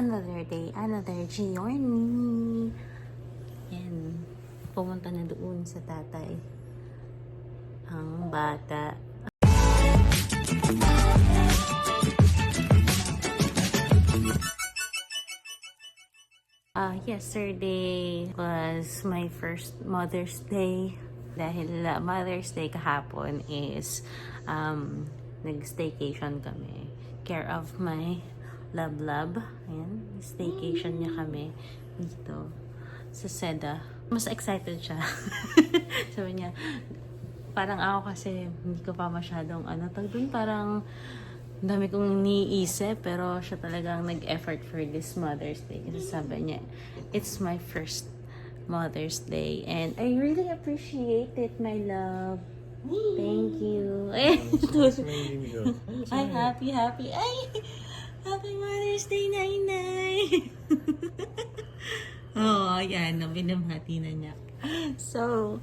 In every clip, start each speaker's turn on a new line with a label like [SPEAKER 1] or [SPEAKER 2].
[SPEAKER 1] Another day, another journey. Yan. Pumunta na doon sa tatay. Ang bata. Yesterday was my first Mother's Day. Dahil Mother's Day kahapon is nag-staycation kami. Care of my love. Ayan, staycation niya kami dito sa Seda. Mas excited siya. Sabi niya, parang ako kasi hindi ko pa masyadong doon parang dami kong iniisip, pero siya talagang nag-effort for this Mother's Day. Kasi sabi niya, it's my first Mother's Day and I really appreciate it, my love. Thank you. Ay, happy. Ay, happy Mother's Day, Nay. Oh, ayan, binamhati na niya. So,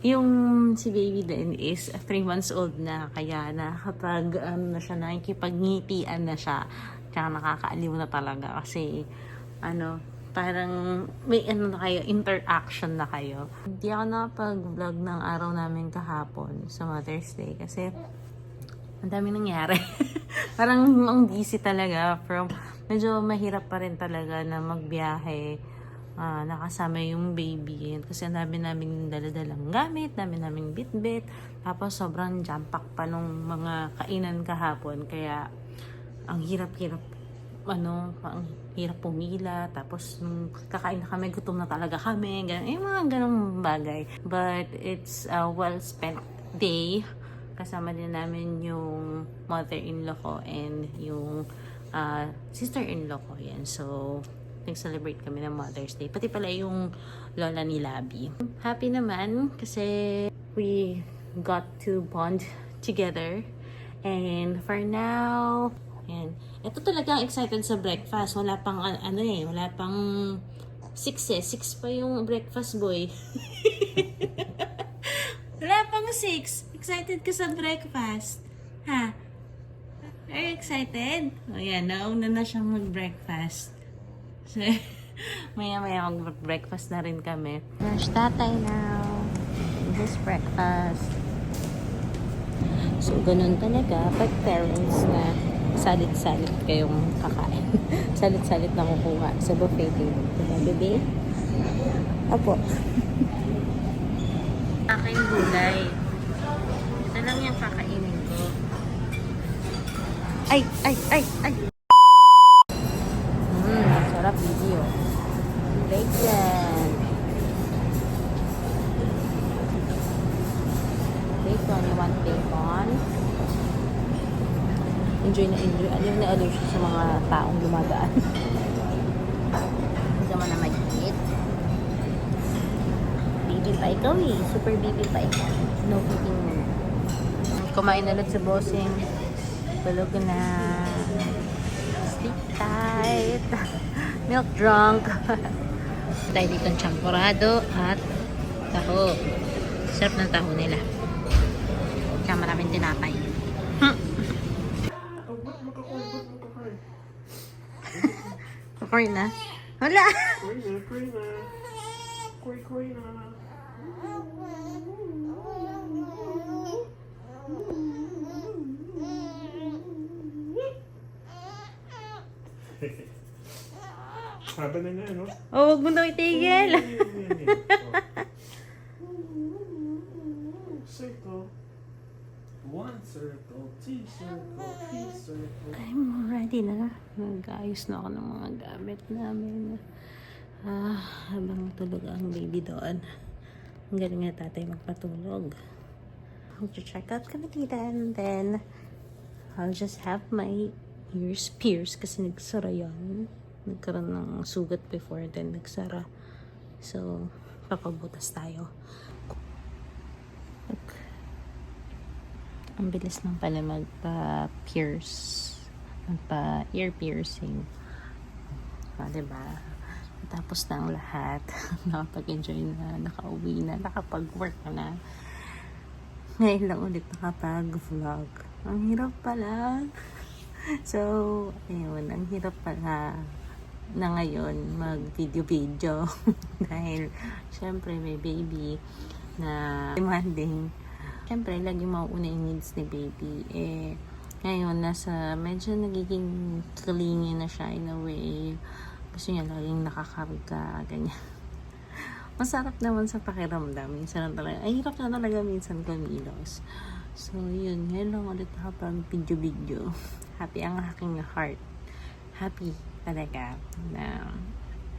[SPEAKER 1] yung si baby din is 3 months old na, kaya na kapag na siya, nakikipagngitian na siya, tsaka nakakaaliw na talaga kasi parang may na kayo, interaction na kayo. Hindi ako nakapag-vlog ng araw namin kahapon sa Mother's Day kasi ang dami nangyari. Parang ang busy talaga, medyo mahirap pa rin talaga na magbiyahe. Nakasama yung baby kasi ang dami naming daladalang gamit, dami naming bitbit, tapos sobrang jam-pack pa nung mga kainan kahapon, kaya ang hirap-hirap ang hirap pumila, tapos nung kakain na kami, gutom na talaga kami, mga ganong bagay. But it's a well-spent day. Kasama din namin yung mother-in-law ko and yung sister-in-law ko. Yan. So, nag-celebrate kami ng Mother's Day. Pati pala yung lola ni Labi. Happy naman kasi we got to bond together. And for now, yan. Ito talagang excited sa breakfast. Wala pang wala pang 6 6 pa yung breakfast boy. Wala pang 6. Excited ka sa breakfast? Ha? Are you excited? O yan, nauna na siyang mag-breakfast. So, maya-maya mag-breakfast na rin kami. There's tatay now. This breakfast. So, ganun talaga. Pag parents na salit-salit kayong kakain. Salit-salit na kukuha sa buffet table. Diba, bebe? Apo. Aking gulay. Ito lang yung kakainin ko. Ay! Sarap video. Bacon. You want bacon? Enjoy na enjoy. Alam na alam siya sa mga taong dumadaan. Gusto mo na mag-eat? Baby pa ikaw eh. Super baby pa ikaw. No eating mo. Kumain na ulit sa bossing. Tulog na. Sleep tight. Milk drunk. Tayo dito ang champurado at taho. Sarap ng taho nila. Kaya maraming tinapay. Kukoy na? Wala! Kuy na.
[SPEAKER 2] Haba na nga, no?
[SPEAKER 1] Oh, huwag mo daw itigil.
[SPEAKER 2] Circle. 1 circle, 2 circle, 3 circle.
[SPEAKER 1] I'm ready na. Nag-ayos na ako ng mga gamit namin. Habang tulog ang baby doon. Ang galing na tatay magpatulog. I'll check out kami tita and then I'll just have my ears pierced kasi nagsara yan. Nagkaroon ng sugat before then nagsara. So, papabutas tayo. Ang bilis lang pala magpa-pierce. Magpa-ear piercing. Diba? Tapos na ang lahat. Nakapag-enjoy na, nakauwi na, nakapag-work na. Ngayon lang ulit nakapag-vlog. Ang hirap pala. So, ayun, ang hirap pala na ngayon mag-video-video dahil syempre may baby na demanding. Syempre, lagi mauuna yung needs ni baby. Eh, ngayon, medyo nagiging clingy na siya in a way. Gusto niya laging nakakarga, ganyan. Masarap naman sa pakiramdam. Minsan talaga, ay hirap na talaga minsan kumilos. So, yun. Ngayon lang ulit nakapag video-video. Happy ang aking heart. Happy talaga na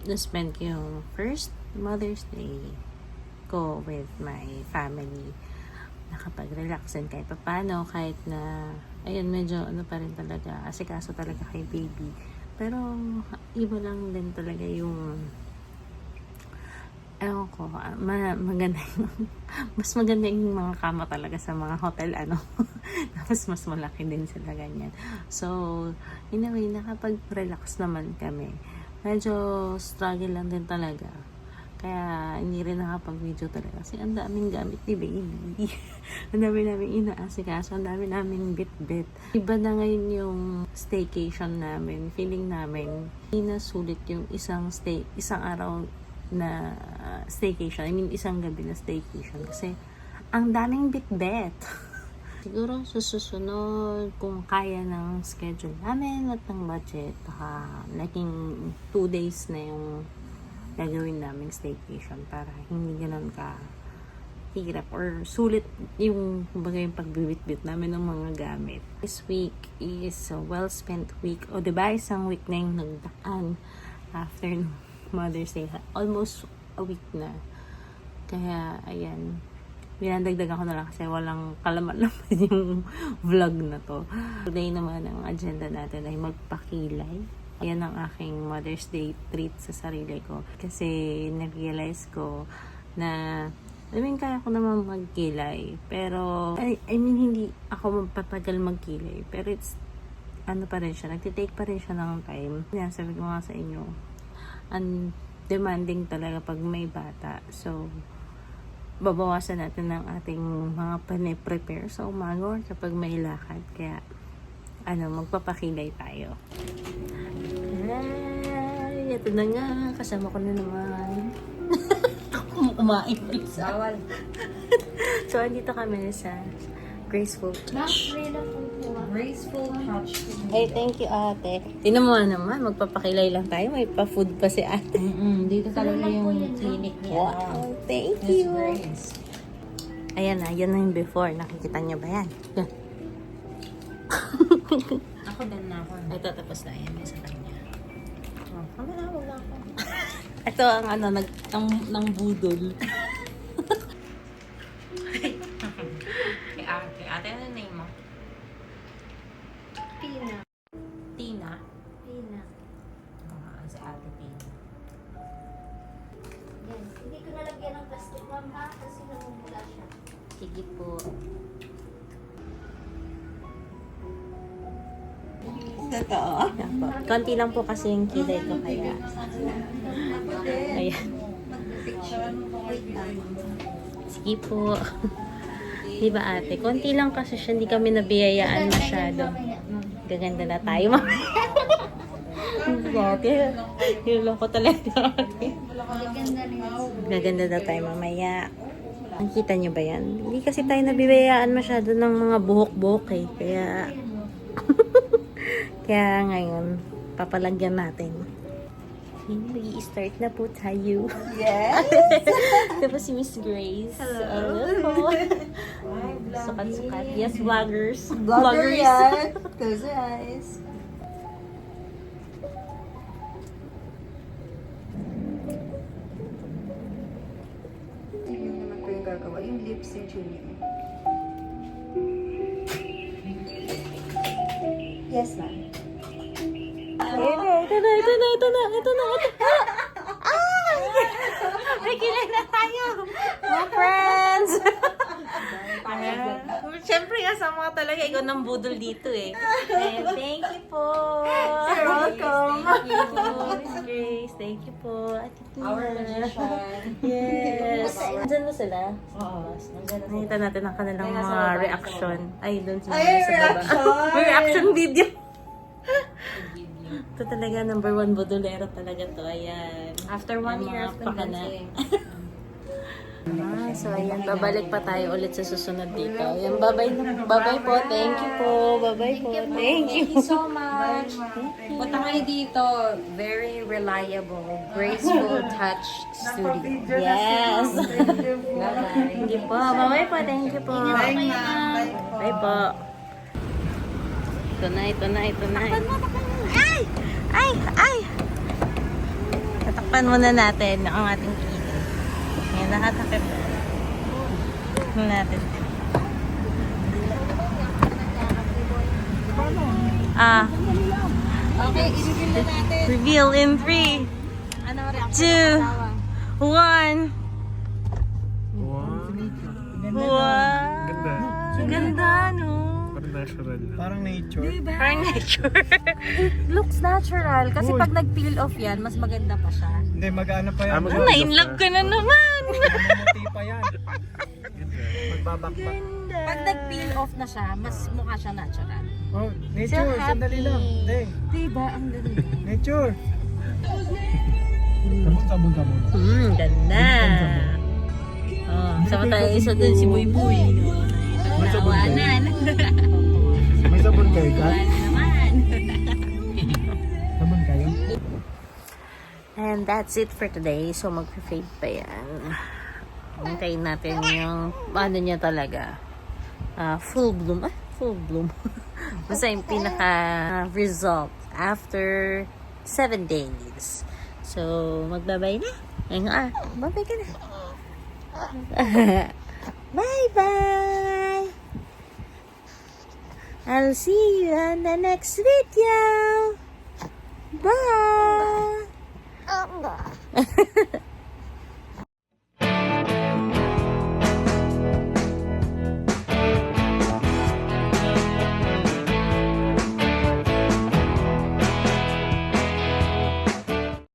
[SPEAKER 1] na-spend ko yung first Mother's Day ko with my family. Nakapag-relax din kahit paano, kahit na, ayun, medyo ano pa rin talaga, asikaso talaga kay baby. Pero, iba lang din talaga yung ewan ko, maganda yung, mas maganda yung mga kama talaga sa mga hotel, tapos mas malaki din sila ganyan. So, in a way, nakapag-relax naman kami. Medyo struggle lang din talaga. Kaya, hindi rin nakapag-video talaga. Kasi ang daming gamit ni baby. Ang dami namin inaasikaso. Ang dami namin bit-bit. Iba na ngayon yung staycation namin. Feeling namin, hindi na sulit yung isang araw na staycation. I mean, isang gabi na staycation. Kasi, ang daming bit-bet. Siguro, susunod, kung kaya ng schedule namin at ng budget, naging 2 days na yung gagawin naming staycation para hindi ganun ka hirap or sulit yung kumbaga yung pagbibit-bit namin ng mga gamit. This week is a well-spent week. O diba, isang week na yung nagdaan after Mother's Day. Almost a week na. Kaya, ayan. Binadagdagan ko na lang kasi walang kalaman naman yung vlog na to. Today naman, ang agenda natin ay magpakilay. Ayan ang aking Mother's Day treat sa sarili ko. Kasi, na-realize ko na kaya ko naman magkilay. Pero, I mean, hindi ako magpatagal magkilay. Pero it's, pa rin siya. Nagtitake pa rin siya ng time. Yan, sabi ko nga sa inyo, demanding talaga pag may bata. So, babawasan natin ng ating mga pane-prepare sa umaga or kapag may lakad. Kaya, magpapakilay tayo. Ay, ito na nga. Kasama ko na naman. Kumain ulit sa awal. So, andito kami sa Graceful Touch.
[SPEAKER 3] Graceful Touch.
[SPEAKER 1] Hey, thank you, ate. Tingnan mo naman, magpapakilay lang tayo. May pa-food pa si ate.
[SPEAKER 3] Dito talaga yung clinic niya.
[SPEAKER 1] Wow, thank
[SPEAKER 3] Miss
[SPEAKER 1] you.
[SPEAKER 3] Grace.
[SPEAKER 1] Ayan na, yan na yung before. Nakikita niyo ba yan? Yan.
[SPEAKER 3] Ako din na ako.
[SPEAKER 1] Ito, tapos na yan. Sa kanya.
[SPEAKER 3] Kami na, wala ako.
[SPEAKER 1] Ito ang ng budol.
[SPEAKER 3] Kay ate, ano name mo?
[SPEAKER 4] Pina.
[SPEAKER 3] Tina.
[SPEAKER 4] Pina.
[SPEAKER 3] Si ate Tina.
[SPEAKER 4] Yan. Hindi ko nalagyan ng plastic, ma'am, ha? Kasi namumula siya.
[SPEAKER 1] Sige po. Totoo. Konti lang po kasi yung kilay ko kaya. Ayan. Sige po. Diba ate? Konti lang kasi siya. Hindi kami nabiyayaan masyado. Gaganda na tayo. Ate. Hilong ko talaga ate.
[SPEAKER 4] Maganda niya.
[SPEAKER 1] Gaganda na tayo mamaya. Nakita niyo ba yan? Hindi kasi tayo nabibiyayaan masyado ng mga buhok-buhok eh. Kaya ngayon, papalagyan natin. Mag-i-start na po tayo.
[SPEAKER 3] Yes!
[SPEAKER 1] Tapos si Miss Grace. Hello. Sukat-sukat. Yes, vloggers.
[SPEAKER 3] Vlogger yan! Close your eyes. Yung naman ko yung gagawa. Yung lips ni Julie. Yes, ma'am.
[SPEAKER 1] Ito na. May kilay na tayo. Mga friends. Siyempre, kasama ka talaga. Ikaw ng budol dito eh. Thank you po.
[SPEAKER 3] You're welcome.
[SPEAKER 1] Thank you, Miss Grace. Thank you po. Ate Tina.
[SPEAKER 3] Our magician.
[SPEAKER 1] Yes. Nandiyan na sila.
[SPEAKER 3] Oo.
[SPEAKER 1] Nakita natin ang kanilang
[SPEAKER 3] Ay, nasa
[SPEAKER 1] mga
[SPEAKER 3] baba,
[SPEAKER 1] reaction. Ay, doon sila
[SPEAKER 3] Ay,
[SPEAKER 1] sa baba.
[SPEAKER 3] reaction!
[SPEAKER 1] May reaction video. Ito talaga, number 1 bodolero talaga to. Ayan.
[SPEAKER 3] After 1 year of
[SPEAKER 1] pakana.
[SPEAKER 3] convincing.
[SPEAKER 1] So ayan, babalik pa tayo ulit sa susunod dito. Ayan, bye-bye po. Thank you po. Bye-bye po. Thank you.
[SPEAKER 3] Thank you so much. Punta kayo dito. Very reliable, graceful touch studio.
[SPEAKER 1] Yes.
[SPEAKER 3] Bye-bye.
[SPEAKER 1] Thank you po. Bye-bye po. Thank you po. Bye po. Ito na. Ay! Ay! Tatakpan muna natin ang ating key. Ayan, nakatakip natin.
[SPEAKER 3] Okay, i-reveal na natin.
[SPEAKER 1] Reveal in 3,
[SPEAKER 3] Ano reaction
[SPEAKER 1] 2, 1.
[SPEAKER 2] Wow.
[SPEAKER 1] Wow!
[SPEAKER 2] Ganda.
[SPEAKER 1] Ganda, no?
[SPEAKER 2] Parang natural.
[SPEAKER 5] Parang nature.
[SPEAKER 1] Parang nature.
[SPEAKER 3] Looks natural. Kasi pag nag-peel off yan, mas maganda pa siya.
[SPEAKER 5] Hindi, mag-ano pa yan.
[SPEAKER 2] Ah,
[SPEAKER 1] Na-inlove ka na naman.
[SPEAKER 5] Mamuti pa yan. Magbabakbak.
[SPEAKER 3] Pag nag-peel off na siya, mas mukha siya natural.
[SPEAKER 5] Oh, nature.
[SPEAKER 1] So
[SPEAKER 5] Sandali
[SPEAKER 1] happy.
[SPEAKER 5] lang. Hindi.
[SPEAKER 3] Diba? Ang ganda.
[SPEAKER 5] Nature. Sabon.
[SPEAKER 1] Ganda. Oh, sama tayo isa dun, si Boy Boy. Tawanan.
[SPEAKER 5] May sabon kayo ka?
[SPEAKER 1] naman.
[SPEAKER 5] Sabon kayo?
[SPEAKER 1] And that's it for today. So, mag-fade pa yan. Hintayin natin yung, ano niya talaga. Full bloom. Full bloom. Basta yung pinaka-result after 7 days. So, magbabay na. Ayun nga, babay ka na. Bye-bye! I'll see you on the next video. Bye!